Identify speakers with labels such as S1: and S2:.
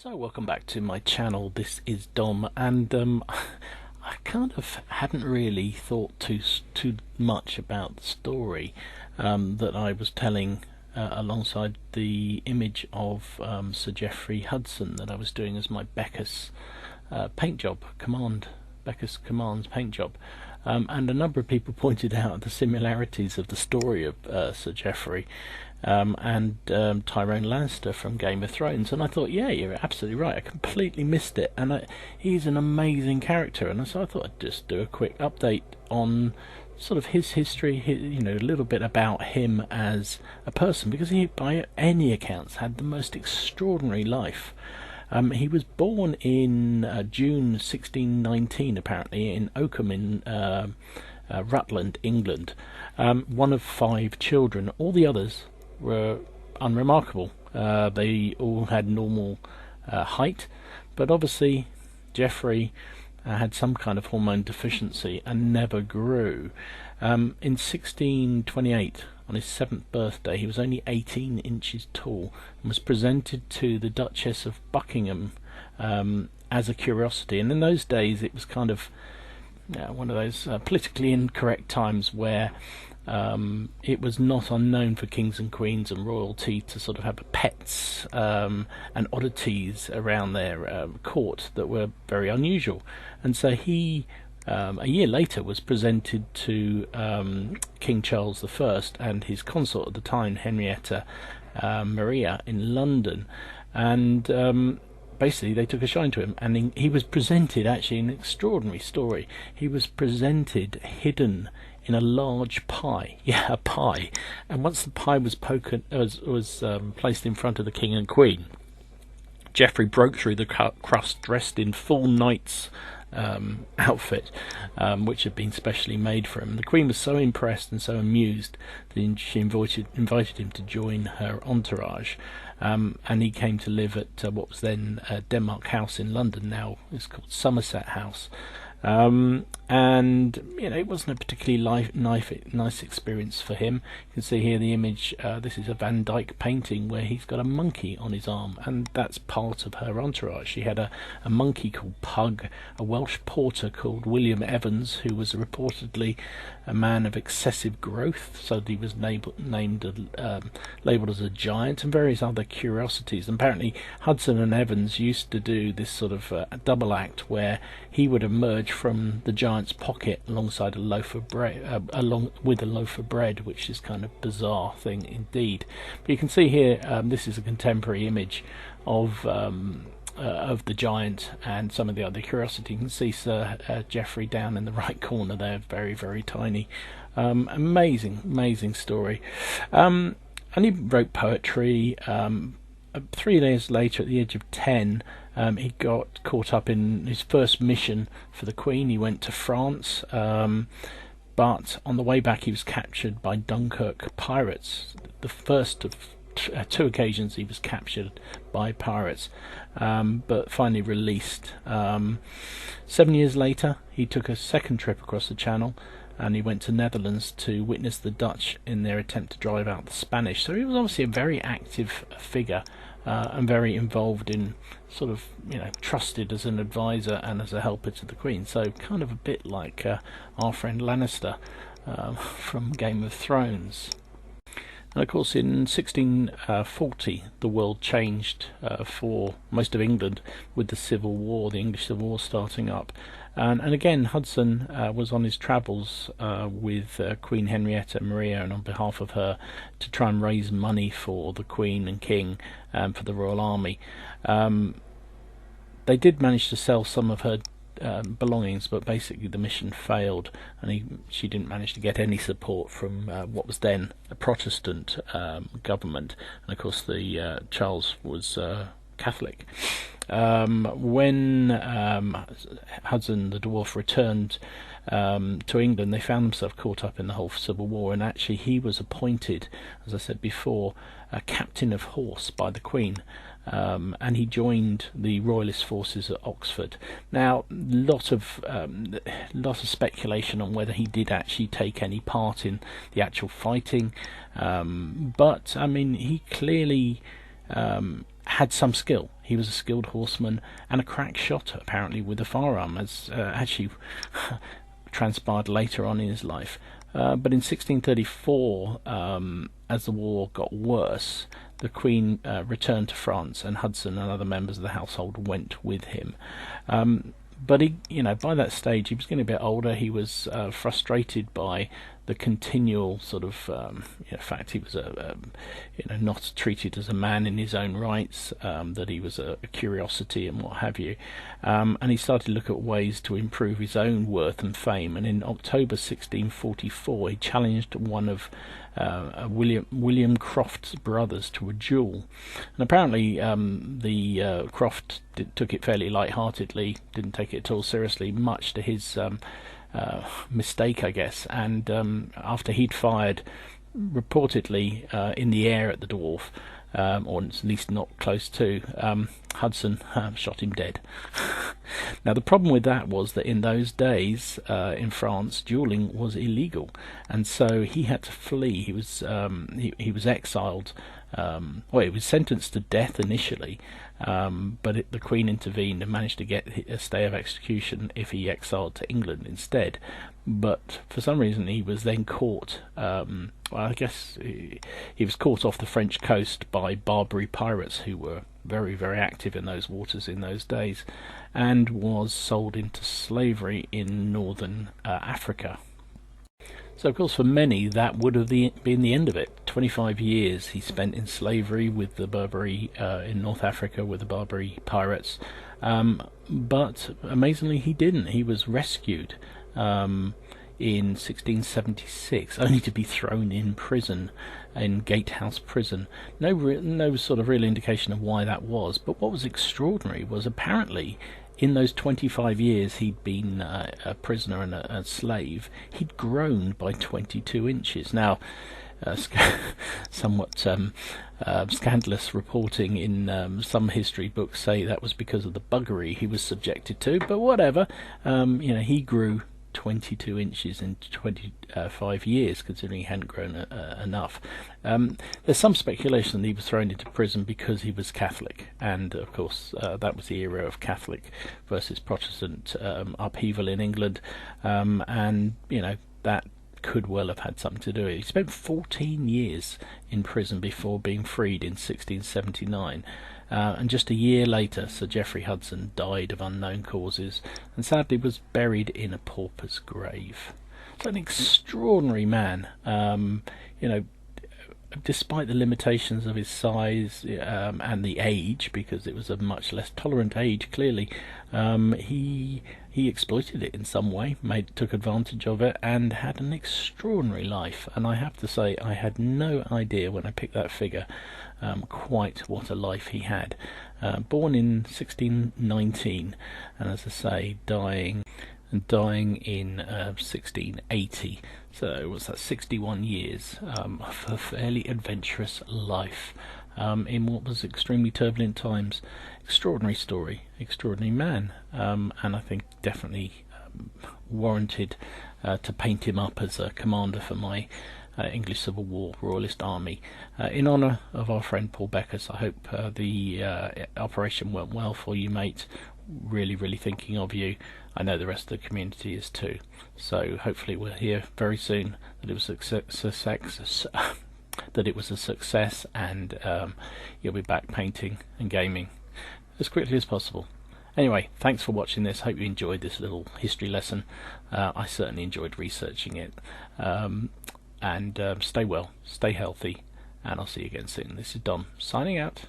S1: So welcome back to my channel. This is Dom, and I kind of hadn't really thought too much about the story that I was telling alongside the image of Sir Jeffrey Hudson that I was doing as my Beccas Beccas Commands paint job. And a number of people pointed out the similarities of the story of Sir Jeffrey and Tyion Lannister from Game of Thrones, and I thought, yeah, you're absolutely right. I completely missed it, and he's an amazing character, and so I thought I'd just do a quick update on sort of his history, a little bit about him as a person, because he, by any accounts, had the most extraordinary life. He was born in June 1619, apparently, in Oakham in Rutland, England. One of 5 children. All the others were unremarkable. They all had normal height, but obviously Jeffrey had some kind of hormone deficiency and never grew. In 1628, on his 7th birthday, he was only 18 inches tall and was presented to the Duchess of Buckingham as a curiosity. And in those days, it was kind of one of those politically incorrect times where it was not unknown for kings and queens and royalty to sort of have pets and oddities around their court that were very unusual. And so he, a year later, was presented to King Charles I and his consort at the time, Henrietta Maria, in London, and basically they took a shine to him, and he was presented, actually an extraordinary story, he was presented hidden in a large pie, a pie, and once the pie was placed in front of the king and queen, Geoffrey broke through the crust dressed in full knight's outfit, which had been specially made for him. The Queen was so impressed and so amused that she invited him to join her entourage, and he came to live at what was then Denmark House in London. Now it's called Somerset House. And it wasn't a particularly nice experience for him. You can see here the image. This is a Van Dyck painting where he's got a monkey on his arm, and that's part of her entourage. She had a monkey called Pug, a Welsh porter called William Evans, who was reportedly a man of excessive growth, so that he was labelled as a giant, and various other curiosities. And apparently Hudson and Evans used to do this sort of double act where he would emerge from the giant's pocket alongside a loaf of bread, along with a loaf of bread, which is kind of bizarre thing indeed. But you can see here, this is a contemporary image of the giant and some of the other curiosity. You can see Sir Jeffrey down in the right corner there, very, very tiny. Amazing story. And he wrote poetry. 3 days later, at the age of 10, he got caught up in his first mission for the Queen. He went to France, but on the way back he was captured by Dunkirk pirates. The first of 2 occasions he was captured by pirates, but finally released. 7 years later, he took a second trip across the Channel, and he went to Netherlands to witness the Dutch in their attempt to drive out the Spanish. So he was obviously a very active figure, and very involved in sort of, trusted as an advisor and as a helper to the Queen. So kind of a bit like our friend Lannister from Game of Thrones. And of course in 1640 the world changed for most of England with the Civil War, the English Civil War starting up. And again Hudson was on his travels with Queen Henrietta Maria, and on behalf of her, to try and raise money for the Queen and King, for the Royal Army. They did manage to sell some of her belongings, but basically the mission failed, and she didn't manage to get any support from what was then a Protestant government, and of course the Charles was Catholic. When Hudson the Dwarf returned to England, they found themselves caught up in the whole Civil War, and actually he was appointed, as I said before, a captain of horse by the Queen. And he joined the Royalist forces at Oxford. Now, lot of speculation on whether he did actually take any part in the actual fighting, but I mean, he clearly had some skill. He was a skilled horseman and a crack shot, apparently, with a firearm, as actually transpired later on in his life. But in 1634, as the war got worse, the Queen returned to France, and Hudson and other members of the household went with him. But he, by that stage, he was getting a bit older. He was frustrated by the continual sort of fact he was not treated as a man in his own rights, that he was a curiosity and what have you, and he started to look at ways to improve his own worth and fame. And in October 1644, he challenged one of William Croft's brothers to a duel, and apparently the Croft took it fairly light-heartedly, didn't take it at all seriously, much to his mistake, I guess. And after he'd fired reportedly in the air at the dwarf, or at least not close to, Hudson shot him dead. Now the problem with that was that in those days in France, dueling was illegal, and so he had to flee. He was exiled. He was sentenced to death initially, but the Queen intervened and managed to get a stay of execution if he exiled to England instead. But for some reason he was then caught, I guess he was caught off the French coast by Barbary pirates who were very, very active in those waters in those days, and was sold into slavery in northern Africa. So, of course, for many, that would have been the end of it. 25 years he spent in slavery with the Barbary, in North Africa with the Barbary pirates. But amazingly, he didn't. He was rescued in 1676, only to be thrown in prison, in Gatehouse Prison. No sort of real indication of why that was. But what was extraordinary was apparently, in those 25 years he'd been a prisoner and a slave, he'd grown by 22 inches. Now, somewhat scandalous reporting in some history books say that was because of the buggery he was subjected to, but whatever. He grew 22 inches in 25 years, considering he hadn't grown enough. There's some speculation that he was thrown into prison because he was Catholic, and of course that was the era of Catholic versus Protestant upheaval in England, and that could well have had something to do with it. He spent 14 years in prison before being freed in 1679. And just a year later, Sir Jeffrey Hudson died of unknown causes, and sadly was buried in a pauper's grave. So an extraordinary man, despite the limitations of his size and the age, because it was a much less tolerant age, clearly, he exploited it in some way, took advantage of it, and had an extraordinary life. And I have to say, I had no idea when I picked that figure quite what a life he had. Born in 1619, and as I say, dying in 1680. So what's that? 61 years of a fairly adventurous life in what was extremely turbulent times. Extraordinary story, extraordinary man, and I think definitely warranted to paint him up as a commander for my English Civil War Royalist Army. In honour of our friend Paul Beccas, I hope the operation went well for you, mate. Really, really thinking of you. I know the rest of the community is too. So hopefully we'll hear very soon that it was a success, and you'll be back painting and gaming as quickly as possible. Anyway, thanks for watching this. Hope you enjoyed this little history lesson. I certainly enjoyed researching it. And stay well, stay healthy, and I'll see you again soon. This is Dom, signing out.